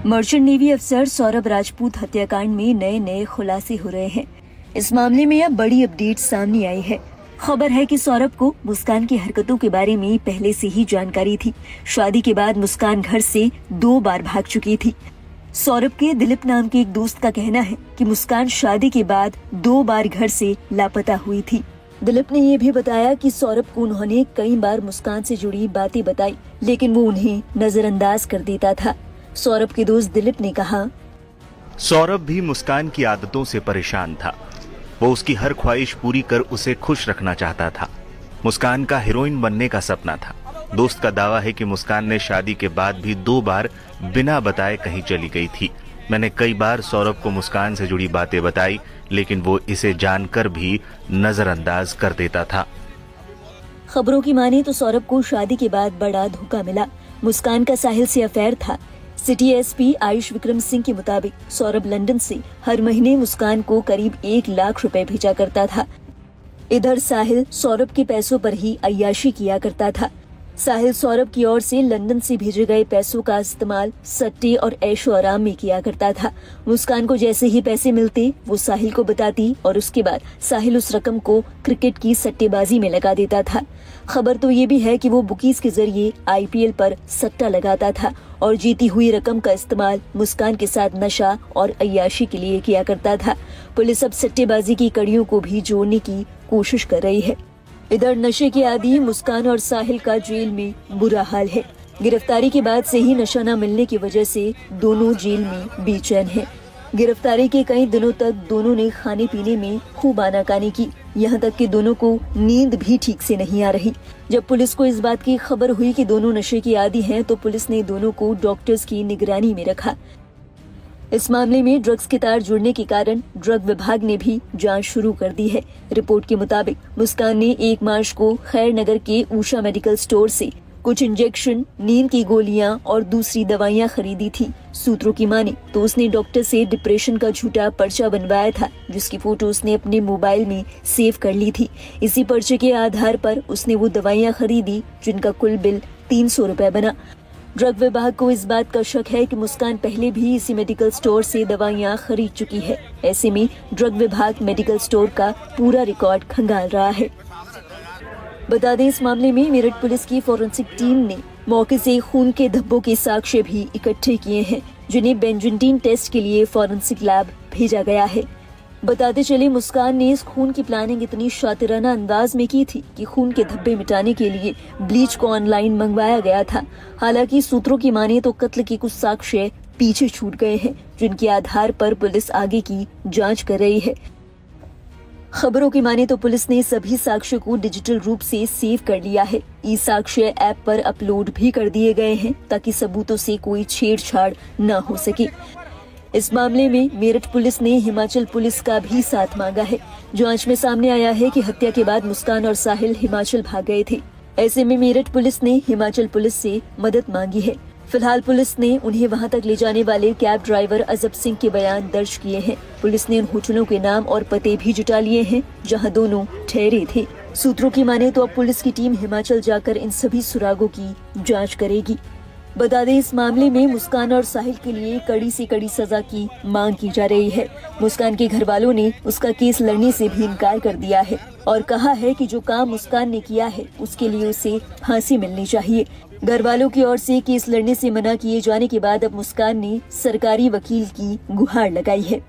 Merchant navy अफसर सौरभ राजपूत हत्याकांड में नए नए खुलासे हो रहे हैं। इस मामले में अब बड़ी अपडेट सामने आई है। खबर है कि सौरभ को मुस्कान की हरकतों के बारे में पहले से ही जानकारी थी। शादी के बाद मुस्कान घर से 2 बार भाग चुकी थी। सौरभ के दिलीप नाम के एक दोस्त का कहना है कि मुस्कान शादी के बाद 2 बार घर से लापता हुई थी। दिलीप ने ये भी बताया कि सौरभ को उन्होंने कई बार मुस्कान से जुड़ी बातें बताई, लेकिन वो उन्हें नजरअंदाज कर देता था। सौरभ के दोस्त दिलीप ने कहा, सौरभ भी मुस्कान की आदतों से परेशान था। वो उसकी हर ख्वाहिश पूरी कर उसे खुश रखना चाहता था। मुस्कान का हीरोइन बनने का सपना था। दोस्त का दावा है कि मुस्कान ने शादी के बाद भी 2 बार बिना बताए कहीं चली गई थी। मैंने कई बार सौरभ को मुस्कान से जुड़ी बातें बताई, लेकिन वो इसे जानकर भी नजरअंदाज कर देता था। खबरों की माने तो सौरभ को शादी के बाद बड़ा धोखा मिला। मुस्कान का साहिल से अफेयर था। सिटी एसपी आयुष विक्रम सिंह के मुताबिक सौरभ लंदन से हर महीने मुस्कान को करीब 1 लाख रुपए भेजा करता था। इधर साहिल सौरभ के पैसों पर ही अय्याशी किया करता था। साहिल सौरभ की ओर से लंदन से भेजे गए पैसों का इस्तेमाल सट्टे और ऐशो आराम में किया करता था। मुस्कान को जैसे ही पैसे मिलते वो साहिल को बताती और उसके बाद साहिल उस रकम को क्रिकेट की सट्टेबाजी में लगा देता था। खबर तो ये भी है कि वो बुकीज के जरिए आईपीएल पर सट्टा लगाता था और जीती हुई रकम का इस्तेमाल मुस्कान के साथ नशा और अय्याशी के लिए किया करता था। पुलिस अब सट्टेबाजी की कड़ियों को भी जोड़ने की कोशिश कर रही है। इधर नशे के आदी मुस्कान और साहिल का जेल में बुरा हाल है। गिरफ्तारी के बाद से ही नशा न मिलने की वजह से दोनों जेल में बेचैन हैं। गिरफ्तारी के कई दिनों तक दोनों ने खाने पीने में खूब आनाकानी की। यहाँ तक कि दोनों को नींद भी ठीक से नहीं आ रही। जब पुलिस को इस बात की खबर हुई कि दोनों नशे के आदी हैं, तो पुलिस ने दोनों को डॉक्टर्स की निगरानी में रखा। इस मामले में ड्रग्स के तार जुड़ने के कारण ड्रग विभाग ने भी जांच शुरू कर दी है। रिपोर्ट के मुताबिक मुस्कान ने 1 मार्च को खैर नगर के उषा मेडिकल स्टोर से कुछ इंजेक्शन, नींद की गोलियां और दूसरी दवाइयां खरीदी थी। सूत्रों की माने तो उसने डॉक्टर से डिप्रेशन का झूठा पर्चा बनवाया था, जिसकी फोटो उसने अपने मोबाइल में सेव कर ली थी। इसी पर्चे के आधार पर उसने वो दवाइयां खरीदी, जिनका कुल बिल 300 रुपए बना। ड्रग विभाग को इस बात का शक है कि मुस्कान पहले भी इसी मेडिकल स्टोर से दवाइयां खरीद चुकी है। ऐसे में ड्रग विभाग मेडिकल स्टोर का पूरा रिकॉर्ड खंगाल रहा है। बता दें, इस मामले में मेरठ पुलिस की फॉरेंसिक टीम ने मौके से खून के धब्बों के साक्ष्य भी इकट्ठे किए हैं, जिन्हें बेंजीन टेस्ट के लिए फॉरेंसिक लैब भेजा गया है। बताते चले, मुस्कान ने इस खून की प्लानिंग इतनी शातिराना अंदाज में की थी कि खून के धब्बे मिटाने के लिए ब्लीच को ऑनलाइन मंगवाया गया था। हालांकि सूत्रों की माने तो कत्ल के कुछ साक्ष्य पीछे छूट गए हैं, जिनके आधार पर पुलिस आगे की जांच कर रही है। खबरों की माने तो पुलिस ने सभी साक्ष्य को डिजिटल रूप से सेव कर लिया है। ई साक्ष्य ऐप पर अपलोड भी कर दिए गए हैं, ताकि सबूतों से कोई छेड़छाड़ न हो सके। इस मामले में मेरठ पुलिस ने हिमाचल पुलिस का भी साथ मांगा है। जांच में सामने आया है कि हत्या के बाद मुस्कान और साहिल हिमाचल भाग गए थे। ऐसे में मेरठ पुलिस ने हिमाचल पुलिस से मदद मांगी है। फिलहाल पुलिस ने उन्हें वहां तक ले जाने वाले कैब ड्राइवर अजब सिंह के बयान दर्ज किए हैं। पुलिस ने उन होटलों के नाम और पते भी जुटा लिए हैं, जहां दोनों ठहरे थे। सूत्रों की माने तो अब पुलिस की टीम हिमाचल जाकर इन सभी सुरागों की जाँच करेगी। बता दें, इस मामले में मुस्कान और साहिल के लिए कड़ी से कड़ी सजा की मांग की जा रही है। मुस्कान के घर वालों ने उसका केस लड़ने से भी इनकार कर दिया है और कहा है कि जो काम मुस्कान ने किया है उसके लिए उसे फांसी मिलनी चाहिए। घर वालों की ओर से केस लड़ने से मना किए जाने के बाद अब मुस्कान ने सरकारी वकील की गुहार लगाई है।